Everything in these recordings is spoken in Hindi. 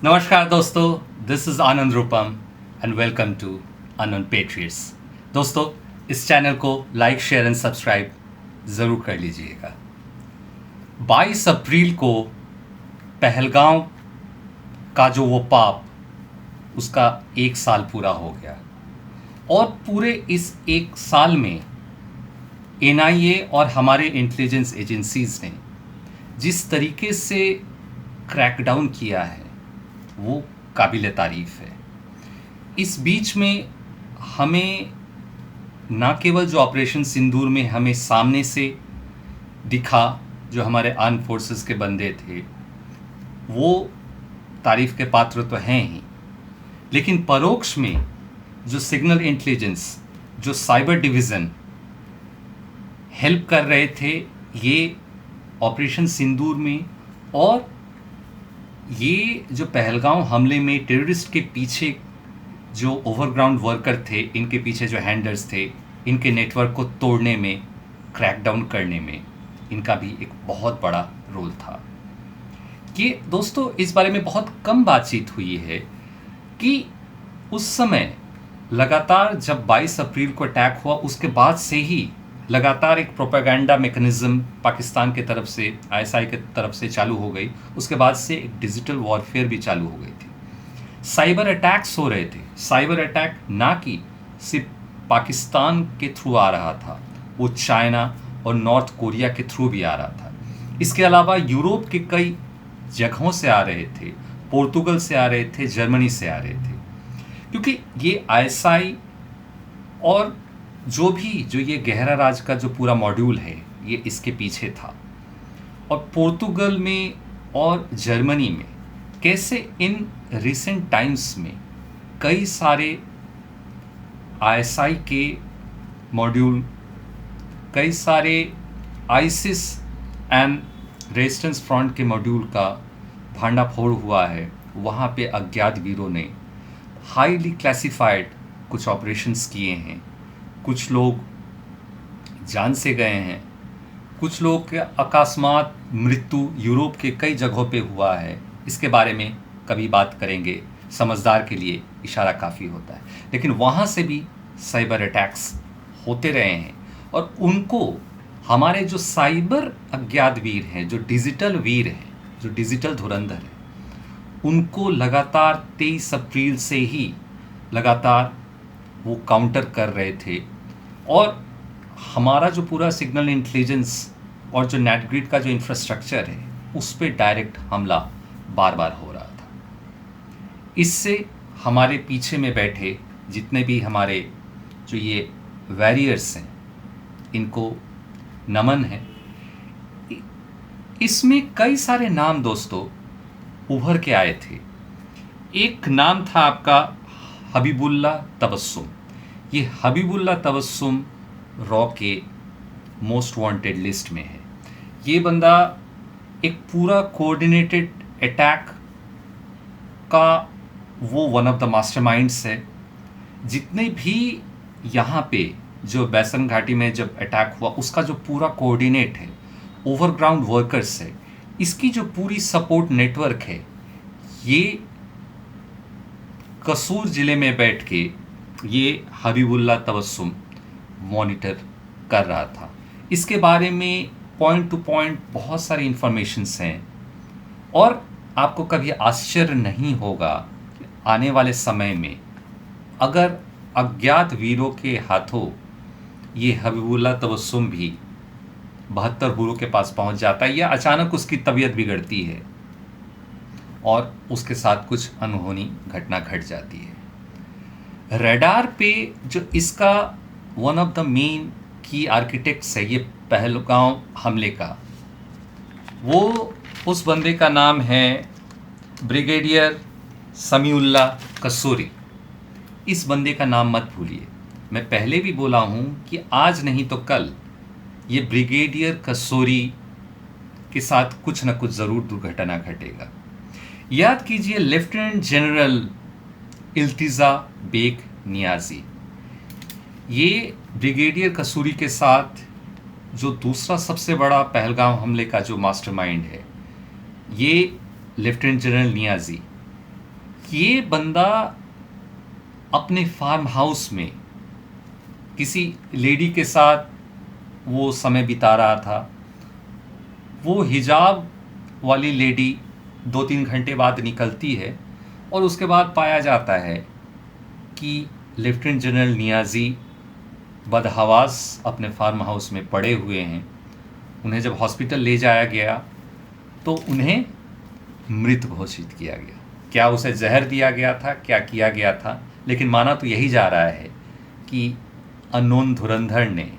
नमस्कार दोस्तों, this is Anand Roopam and welcome to Anant patriots. दोस्तों, इस चैनल को लाइक शेयर एंड सब्सक्राइब ज़रूर कर लीजिएगा। 22 अप्रैल को पहलगांव का जो वो पाप, उसका 1 साल पूरा हो गया और पूरे इस 1 साल में एनआईए और हमारे इंटेलिजेंस एजेंसीज़ ने जिस तरीके से क्रैकडाउन किया है वो काबिल तारीफ़ है। इस बीच में हमें ना केवल जो ऑपरेशन सिंदूर में हमें सामने से दिखा, जो हमारे आर्म फोर्सेस के बंदे थे वो तारीफ़ के पात्र तो हैं ही, लेकिन परोक्ष में जो सिग्नल इंटेलिजेंस, जो साइबर डिवीज़न हेल्प कर रहे थे ये ऑपरेशन सिंदूर में, और ये जो पहलगांव हमले में टेररिस्ट के पीछे जो ओवरग्राउंड वर्कर थे, इनके पीछे जो हैंडलर्स थे, इनके नेटवर्क को तोड़ने में, क्रैकडाउन करने में इनका भी एक बहुत बड़ा रोल था। ये दोस्तों इस बारे में बहुत कम बातचीत हुई है कि उस समय लगातार जब 22 अप्रैल को अटैक हुआ उसके बाद से ही लगातार एक प्रोपेगेंडा मैकेनिज्म पाकिस्तान के तरफ से, आईएसआई के तरफ से चालू हो गई। उसके बाद से एक डिजिटल वॉरफेयर भी चालू हो गई थी। साइबर अटैक्स हो रहे थे। साइबर अटैक ना कि सिर्फ पाकिस्तान के थ्रू आ रहा था, वो चाइना और नॉर्थ कोरिया के थ्रू भी आ रहा था। इसके अलावा यूरोप के कई जगहों से आ रहे थे, पोर्तुगल से आ रहे थे, जर्मनी से आ रहे थे, क्योंकि ये आईएसआई और जो ये गहरा राज का जो पूरा मॉड्यूल है ये इसके पीछे था। और पोर्तुगल में और जर्मनी में कैसे इन रिसेंट टाइम्स में कई सारे आईएसआई के मॉड्यूल, कई सारे आईसिस एंड रेजिस्टेंस फ्रंट के मॉड्यूल का भांडाफोड़ हुआ है। वहाँ पे अज्ञात वीरों ने हाईली क्लासिफाइड कुछ ऑपरेशंस किए हैं। कुछ लोग जान से गए हैं, कुछ लोग के अकस्मात मृत्यु यूरोप के कई जगहों पे हुआ है। इसके बारे में कभी बात करेंगे, समझदार के लिए इशारा काफ़ी होता है। लेकिन वहाँ से भी साइबर अटैक्स होते रहे हैं और उनको हमारे जो साइबर अज्ञात वीर हैं, जो डिजिटल वीर हैं, जो डिजिटल धुरंधर हैं, उनको लगातार 23 अप्रैल से ही लगातार वो काउंटर कर रहे थे। और हमारा जो पूरा सिग्नल इंटेलिजेंस और जो नेटग्रिड का जो इंफ्रास्ट्रक्चर है उस पर डायरेक्ट हमला बार बार हो रहा था। इससे हमारे पीछे में बैठे जितने भी हमारे जो ये वॉरियर्स हैं इनको नमन है। इसमें कई सारे नाम दोस्तों उभर के आए थे। एक नाम था आपका हबीबुल्ला तबस्सुम। ये हबीबुल्ला तबस्सुम रॉ के मोस्ट वांटेड लिस्ट में है। ये बंदा एक पूरा कोऑर्डिनेटेड अटैक का वो वन ऑफ द मास्टरमाइंड्स है। जितने भी यहाँ पे जो बैसन घाटी में जब अटैक हुआ उसका जो पूरा कोऑर्डिनेट है, ओवरग्राउंड वर्कर्स है, इसकी जो पूरी सपोर्ट नेटवर्क है, ये कसूर ज़िले में बैठ के ये हबीबुल्ला तबस्सुम मॉनिटर कर रहा था। इसके बारे में पॉइंट टू पॉइंट बहुत सारी इन्फॉर्मेशंस हैं और आपको कभी आश्चर्य नहीं होगा कि आने वाले समय में अगर अज्ञात वीरों के हाथों ये हबीबुल्ला तबस्सुम भी 72 बुरों के पास पहुंच जाता है या अचानक उसकी तबीयत बिगड़ती है और उसके साथ कुछ अनहोनी घटना घट जाती है। रडार पे जो इसका वन ऑफ द मेन की आर्किटेक्ट्स है ये पहलगांव हमले का, वो उस बंदे का नाम है ब्रिगेडियर समीउल्लाह कसूरी। इस बंदे का नाम मत भूलिए। मैं पहले भी बोला हूँ कि आज नहीं तो कल ये ब्रिगेडियर कसूरी के साथ कुछ न कुछ ज़रूर दुर्घटना घटेगा। याद कीजिए लेफ्टिनेंट जनरल इल्तिजा बेग नियाजी, ये ब्रिगेडियर कसूरी के साथ जो दूसरा सबसे बड़ा पहलगांव हमले का जो मास्टरमाइंड है, ये लेफ्टिनेंट जनरल नियाजी, ये बंदा अपने फार्म हाउस में किसी लेडी के साथ वो समय बिता रहा था। वो हिजाब वाली लेडी 2-3 घंटे बाद निकलती है और उसके बाद पाया जाता है कि लेफ्टिनेंट जनरल नियाज़ी बदहवास अपने फार्म हाउस में पड़े हुए हैं। उन्हें जब हॉस्पिटल ले जाया गया तो उन्हें मृत घोषित किया गया। क्या उसे जहर दिया गया था, क्या किया गया था, लेकिन माना तो यही जा रहा है कि अननोन धुरंधर ने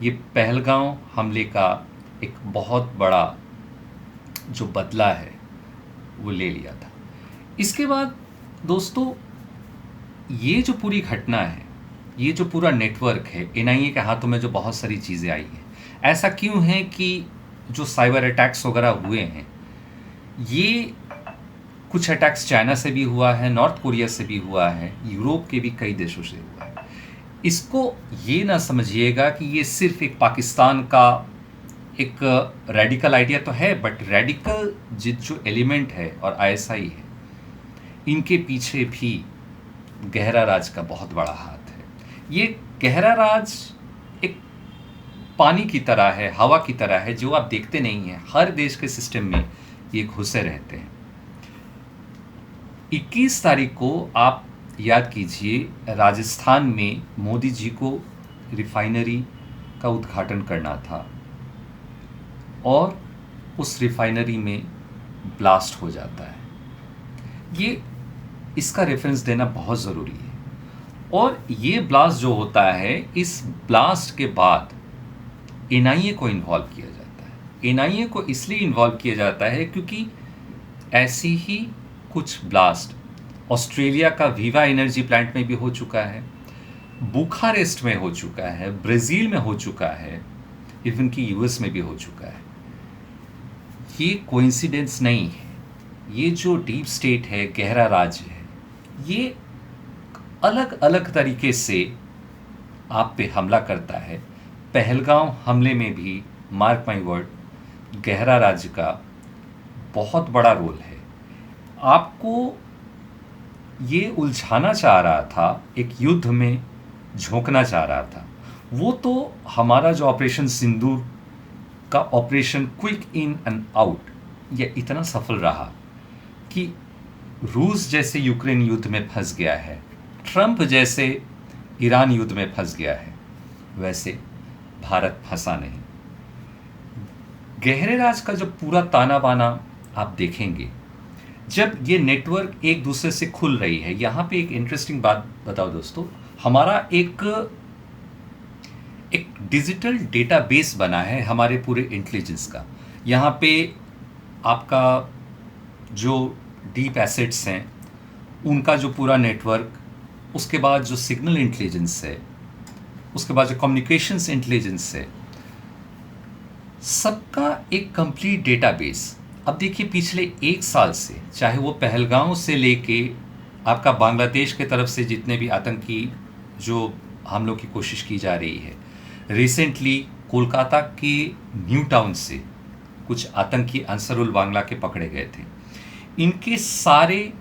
ये पहलगांव हमले का एक बहुत बड़ा जो बदला है वो ले लिया था। इसके बाद दोस्तों, ये जो पूरी घटना है, ये जो पूरा नेटवर्क है, एनआईए के हाथों में जो बहुत सारी चीज़ें आई हैं, ऐसा क्यों है कि जो साइबर अटैक्स वगैरह हुए हैं, ये कुछ अटैक्स चाइना से भी हुआ है, नॉर्थ कोरिया से भी हुआ है, यूरोप के भी कई देशों से हुआ है। इसको ये ना समझिएगा कि ये सिर्फ एक पाकिस्तान का एक रेडिकल आइडिया तो है, बट रेडिकल जो एलिमेंट है और आईएसआई है, इनके पीछे भी गहरा राज का बहुत बड़ा हाथ है। ये गहरा राज एक पानी की तरह है, हवा की तरह है, जो आप देखते नहीं हैं। हर देश के सिस्टम में ये घुसे रहते हैं। 21 तारीख को आप याद कीजिए, राजस्थान में मोदी जी को रिफाइनरी का उद्घाटन करना था और उस रिफाइनरी में ब्लास्ट हो जाता है। ये इसका रेफरेंस देना बहुत ज़रूरी है। और ये ब्लास्ट जो होता है, इस ब्लास्ट के बाद एनआईए को इन्वॉल्व किया जाता है। एनआईए को इसलिए इन्वॉल्व किया जाता है क्योंकि ऐसी ही कुछ ब्लास्ट ऑस्ट्रेलिया का वीवा एनर्जी प्लांट में भी हो चुका है, बुखारेस्ट में हो चुका है, ब्राज़ील में हो चुका है, इवन कि यूएस में भी हो चुका है। ये कोइंसिडेंस नहीं है। ये जो डीप स्टेट है, गहरा राज है, ये अलग अलग तरीके से आप पे हमला करता है। पहलगांव हमले में भी, मार्क माई वर्ड, गहरा राज का बहुत बड़ा रोल है। आपको ये उलझाना चाह रहा था, एक युद्ध में झोंकना चाह रहा था। वो तो हमारा जो ऑपरेशन सिंदूर का operation quick in and out, ये इतना सफल रहा कि रूस जैसे यूक्रेन युद्ध में फंस गया है, ट्रंप जैसे ईरान युद्ध में फंस गया है, वैसे भारत फंसा नहीं। गहरे राज का जो पूरा ताना बाना आप देखेंगे, जब ये नेटवर्क एक दूसरे से खुल रही है। यहाँ पे एक इंटरेस्टिंग बात बताओ दोस्तों, हमारा एक डिजिटल डेटाबेस बना है हमारे पूरे इंटेलिजेंस का। यहाँ पे आपका जो डीप एसेट्स हैं उनका जो पूरा नेटवर्क, उसके बाद जो सिग्नल इंटेलिजेंस है, उसके बाद जो कम्युनिकेशंस इंटेलिजेंस है, सबका एक कंप्लीट डेटाबेस। अब देखिए, पिछले 1 साल से, चाहे वो पहलगांव से लेके आपका बांग्लादेश के तरफ से जितने भी आतंकी जो हमलों की कोशिश की जा रही है, रिसेंटली कोलकाता के न्यू टाउन से कुछ आतंकी अंसरुल बांग्ला के पकड़े गए थे। इनके सारे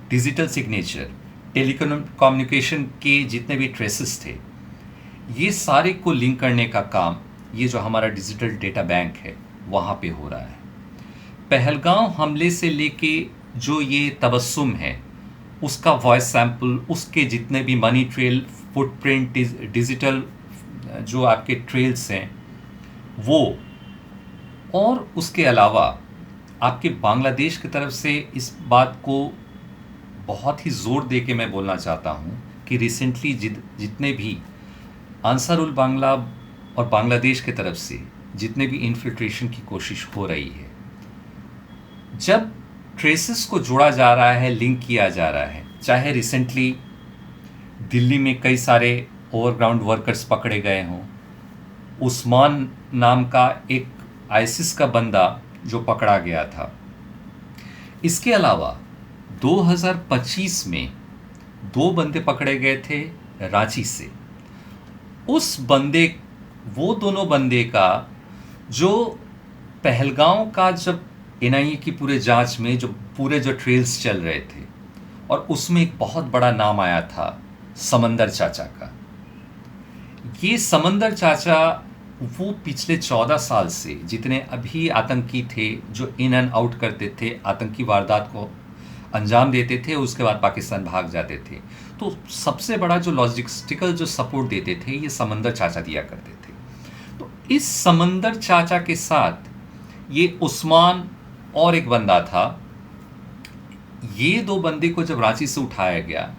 डिजिटल सिग्नेचर, टेलीकम्युनिकेशन के जितने भी ट्रेसेस थे, ये सारे को लिंक करने का काम ये जो हमारा डिजिटल डेटा बैंक है वहाँ पे हो रहा है। पहलगांव हमले से लेके जो ये तबस्सुम है, उसका वॉइस सैंपल, उसके जितने भी मनी ट्रेल, फुटप्रिंट, डिजिटल जो आपके ट्रेल्स हैं वो, और उसके अलावा आपके बांग्लादेश की तरफ से इस बात को बहुत ही ज़ोर दे के मैं बोलना चाहता हूँ कि रिसेंटली जितने भी अंसारुल बांग्ला और बांग्लादेश की तरफ से जितने भी इन्फिल्ट्रेशन की कोशिश हो रही है, जब ट्रेसेस को जोड़ा जा रहा है, लिंक किया जा रहा है, चाहे रिसेंटली दिल्ली में कई सारे ओवरग्राउंड वर्कर्स पकड़े गए हों, उस्मान नाम का एक आईसिस का बंदा जो पकड़ा गया था, इसके अलावा 2025 में 2 बंदे पकड़े गए थे रांची से। वो दोनों बंदे का जो पहलगांव का जब एनआईए की पूरे जांच में जो ट्रेल्स चल रहे थे, और उसमें एक बहुत बड़ा नाम आया था समंदर चाचा का। ये समंदर चाचा वो पिछले 14 साल से जितने अभी आतंकी थे जो इन एंड आउट करते थे, आतंकी वारदात को अंजाम देते थे, उसके बाद पाकिस्तान भाग जाते थे, तो सबसे बड़ा जो लॉजिस्टिकल जो सपोर्ट देते थे ये समंदर चाचा दिया करते थे। तो इस समंदर चाचा के साथ ये उस्मान और एक बंदा था, ये दो बंदे को जब रांची से उठाया गया,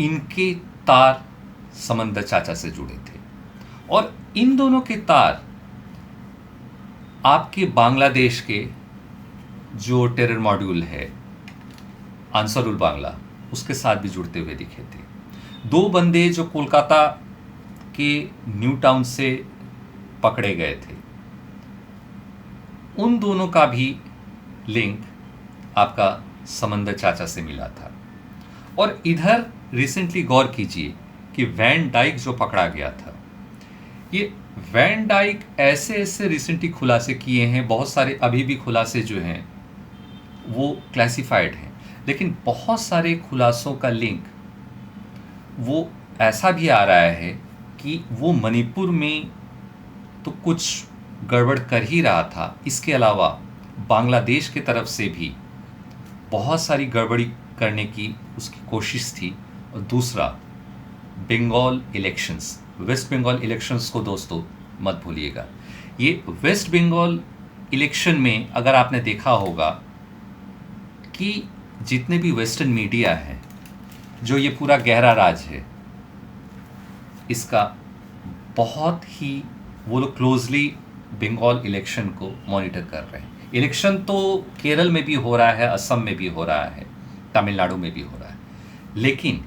इनके तार समंदर चाचा से जुड़े थे और इन दोनों के तार आपके बांग्लादेश के जो टेरर मॉड्यूल है आंसरुल बांग्ला, उसके साथ भी जुड़ते हुए दिखे थे। दो बंदे जो कोलकाता के न्यू टाउन से पकड़े गए थे, उन दोनों का भी लिंक आपका समंदर चाचा से मिला था। और इधर रिसेंटली गौर कीजिए कि वैन डाइक जो पकड़ा गया था, ये वैन डाइक ऐसे ऐसे रिसेंटली खुलासे किए हैं, बहुत सारे अभी भी खुलासे जो हैं वो क्लासिफाइड हैं, लेकिन बहुत सारे खुलासों का लिंक वो ऐसा भी आ रहा है कि वो मणिपुर में तो कुछ गड़बड़ कर ही रहा था, इसके अलावा बांग्लादेश की तरफ से भी बहुत सारी गड़बड़ी करने की उसकी कोशिश थी। और दूसरा बंगाल इलेक्शंस, वेस्ट बंगाल इलेक्शंस को दोस्तों मत भूलिएगा। ये वेस्ट बंगाल इलेक्शन में अगर आपने देखा होगा कि जितने भी वेस्टर्न मीडिया है, जो ये पूरा गहरा राज है, इसका बहुत ही वो लोग क्लोजली बंगाल इलेक्शन को मॉनिटर कर रहे हैं। इलेक्शन तो केरल में भी हो रहा है, असम में भी हो रहा है, तमिलनाडु में भी हो रहा है, लेकिन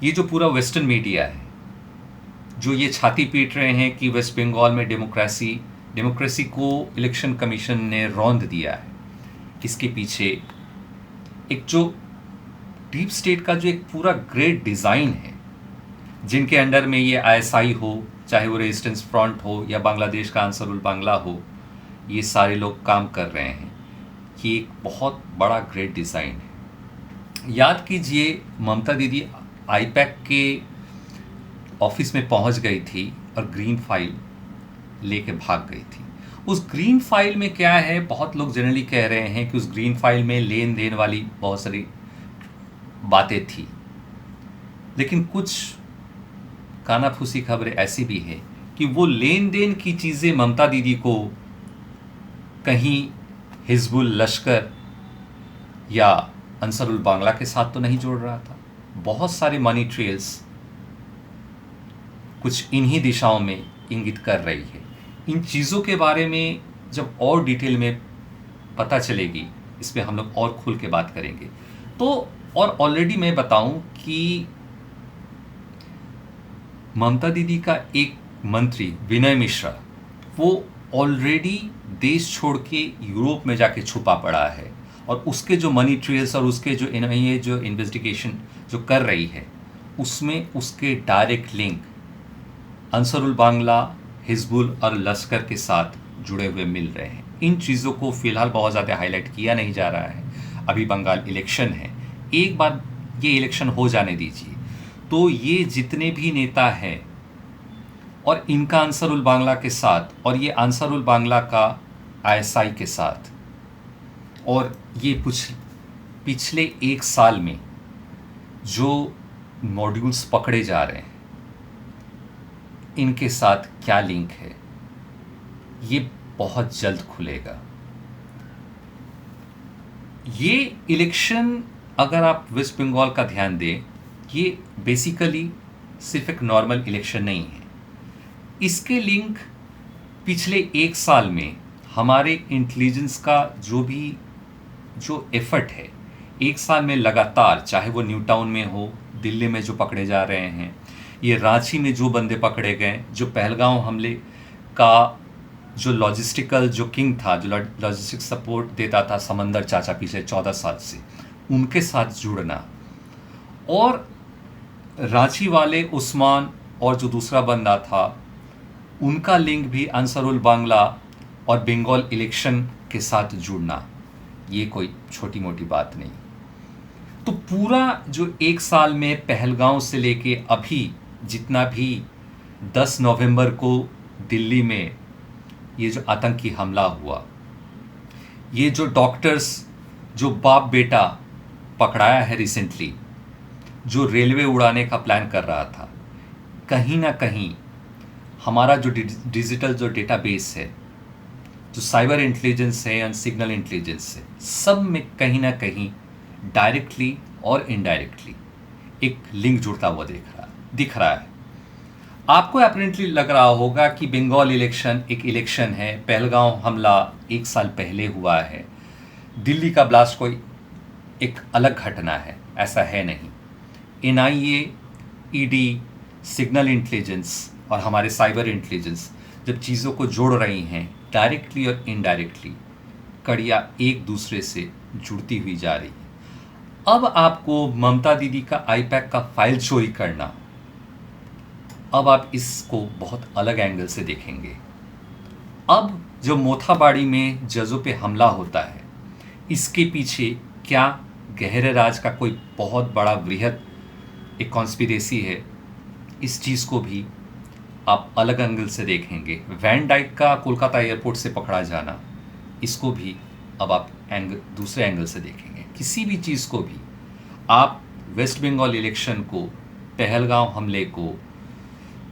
ये जो पूरा वेस्टर्न मीडिया है जो ये छाती पीट रहे हैं कि वेस्ट बंगाल में डेमोक्रेसी को इलेक्शन कमीशन ने रौंद दिया है, इसके पीछे एक जो डीप स्टेट का जो एक पूरा ग्रेट डिज़ाइन है, जिनके अंडर में ये आईएसआई हो, चाहे वो रेजिस्टेंस फ्रंट हो या बांग्लादेश का आंसरुल बांग्ला हो, ये सारे लोग काम कर रहे हैं। ये एक बहुत बड़ा ग्रेट डिज़ाइन है। याद कीजिए ममता दीदी आईपैक के ऑफिस में पहुंच गई थी और ग्रीन फाइल लेके भाग गई थी। उस ग्रीन फाइल में क्या है, बहुत लोग जनरली कह रहे हैं कि उस ग्रीन फाइल में लेन देन वाली बहुत सारी बातें थी, लेकिन कुछ कानाफूसी खबरें ऐसी भी है कि वो लेन देन की चीज़ें ममता दीदी को कहीं हिजबुल लश्कर या अंसरुल बांग्ला के साथ तो नहीं जोड़ रहा था। बहुत सारे मनी ट्रेल्स कुछ इन्हीं दिशाओं में इंगित कर रही है। इन चीज़ों के बारे में जब और डिटेल में पता चलेगी, इस पर हम लोग और खुल के बात करेंगे। तो और ऑलरेडी मैं बताऊं कि ममता दीदी का एक मंत्री विनय मिश्रा, वो ऑलरेडी देश छोड़ के यूरोप में जाके छुपा पड़ा है, और उसके जो मनी ट्रेल्स और उसके जो ये जो इन्वेस्टिगेशन जो कर रही है, उसमें उसके डायरेक्ट लिंक अंसरुल बांग्ला, हिजबुल और लश्कर के साथ जुड़े हुए मिल रहे हैं। इन चीज़ों को फ़िलहाल बहुत ज़्यादा हाईलाइट किया नहीं जा रहा है। अभी बंगाल इलेक्शन है, एक बार ये इलेक्शन हो जाने दीजिए, तो ये जितने भी नेता हैं और इनका अंसरुल बांग्ला के साथ और ये अंसरुल बांग्ला का आईएसआई के साथ, और ये कुछ पिछले एक साल में जो मॉड्यूल्स पकड़े जा रहे हैं, इनके साथ क्या लिंक है, ये बहुत जल्द खुलेगा। ये इलेक्शन अगर आप वेस्ट बंगाल का ध्यान दें, ये बेसिकली सिर्फ एक नॉर्मल इलेक्शन नहीं है। इसके लिंक पिछले एक साल में हमारे इंटेलिजेंस का जो एफर्ट है, एक साल में लगातार, चाहे वो न्यू टाउन में हो, दिल्ली में जो पकड़े जा रहे हैं, ये रांची में जो बंदे पकड़े गए, जो पहलगांव हमले का जो लॉजिस्टिकल जो किंग था, जो लॉजिस्टिक सपोर्ट देता था समंदर चाचा पिछले 14 साल से, उनके साथ जुड़ना, और रांची वाले उस्मान और जो दूसरा बंदा था, उनका लिंक भी अंसरुल बांग्ला और बंगाल इलेक्शन के साथ जुड़ना, ये कोई छोटी मोटी बात नहीं। तो पूरा जो एक साल में पहलगांव से लेके अभी जितना भी 10 नवंबर को दिल्ली में ये जो आतंकी हमला हुआ, ये जो डॉक्टर्स जो बाप बेटा पकड़ाया है रिसेंटली, जो रेलवे उड़ाने का प्लान कर रहा था, कहीं ना कहीं हमारा जो डिजिटल जो डेटाबेस है, जो साइबर इंटेलिजेंस है या सिग्नल इंटेलिजेंस है, सब में कहीं ना कहीं डायरेक्टली और इनडायरेक्टली एक लिंक जुड़ता हुआ दिख रहा है। आपको अपरेंटली लग रहा होगा कि बंगाल इलेक्शन एक इलेक्शन है, पहलगांव हमला एक साल पहले हुआ है, दिल्ली का ब्लास्ट कोई एक अलग घटना है। ऐसा है नहीं। एनआईए, ईडी, सिग्नल इंटेलिजेंस और हमारे साइबर इंटेलिजेंस जब चीज़ों को जोड़ रही हैं डायरेक्टली और इनडायरेक्टली, कड़ियाँ एक दूसरे से जुड़ती हुई जा रही है। अब आपको ममता दीदी का आईपैक का फाइल चोरी करना, अब आप इसको बहुत अलग एंगल से देखेंगे। अब जो मोथाबाड़ी में जजों पे हमला होता है, इसके पीछे क्या गहरे राज का कोई बहुत बड़ा वृहद एक कॉन्स्पिरेसी है, इस चीज़ को भी आप अलग एंगल से देखेंगे। वैन डाइक का कोलकाता एयरपोर्ट से पकड़ा जाना, इसको भी अब आप दूसरे एंगल से देखेंगे। किसी भी चीज़ को भी आप वेस्ट बंगाल इलेक्शन को, पहलगांव हमले को,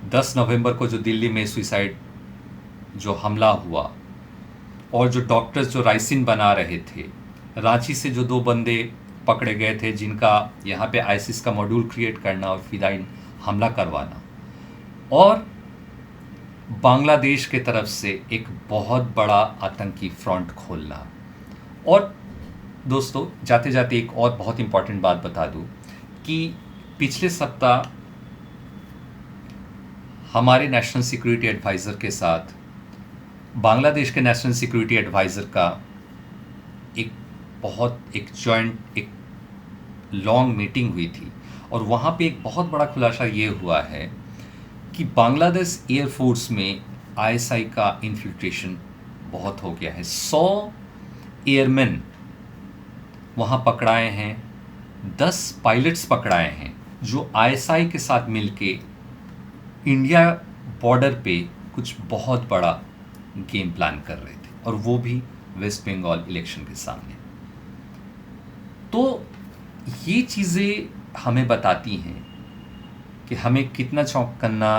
10 नवंबर को जो दिल्ली में सुसाइड जो हमला हुआ, और जो डॉक्टर्स जो राइसिन बना रहे थे, रांची से जो 2 बंदे पकड़े गए थे जिनका यहाँ पे आईसिस का मॉड्यूल क्रिएट करना और फिदाइन हमला करवाना, और बांग्लादेश के तरफ से एक बहुत बड़ा आतंकी फ्रंट खोलना। और दोस्तों, जाते जाते एक और बहुत इम्पॉर्टेंट बात बता दूं कि पिछले सप्ताह हमारे नेशनल सिक्योरिटी एडवाइज़र के साथ बांग्लादेश के नेशनल सिक्योरिटी एडवाइज़र का एक जॉइंट एक लॉन्ग मीटिंग हुई थी, और वहाँ पे एक बहुत बड़ा खुलासा ये हुआ है कि बांग्लादेश एयरफोर्स में आईएसआई का इन्फिल्ट्रेशन बहुत हो गया है। 100 एयरमैन वहाँ पकड़ाए हैं, 10 पायलट्स पकड़ाए हैं जो आईएसआई के साथ मिलके इंडिया बॉर्डर पे कुछ बहुत बड़ा गेम प्लान कर रहे थे, और वो भी वेस्ट बंगाल इलेक्शन के सामने। तो ये चीज़ें हमें बताती हैं कि हमें कितना चौकन्ना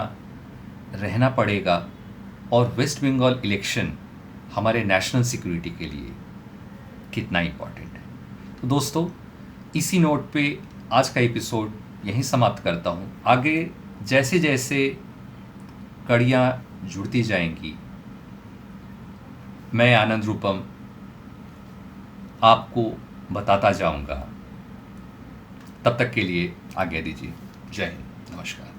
रहना पड़ेगा, और वेस्ट बंगाल इलेक्शन हमारे नेशनल सिक्योरिटी के लिए कितना इम्पोर्टेंट है। तो दोस्तों, इसी नोट पे आज का एपिसोड यहीं समाप्त करता हूँ। आगे जैसे जैसे कड़ियाँ जुड़ती जाएंगी, मैं आनंद रूपम आपको बताता जाऊंगा। तब तक के लिए आज्ञा दीजिए। जय हिंद, नमस्कार।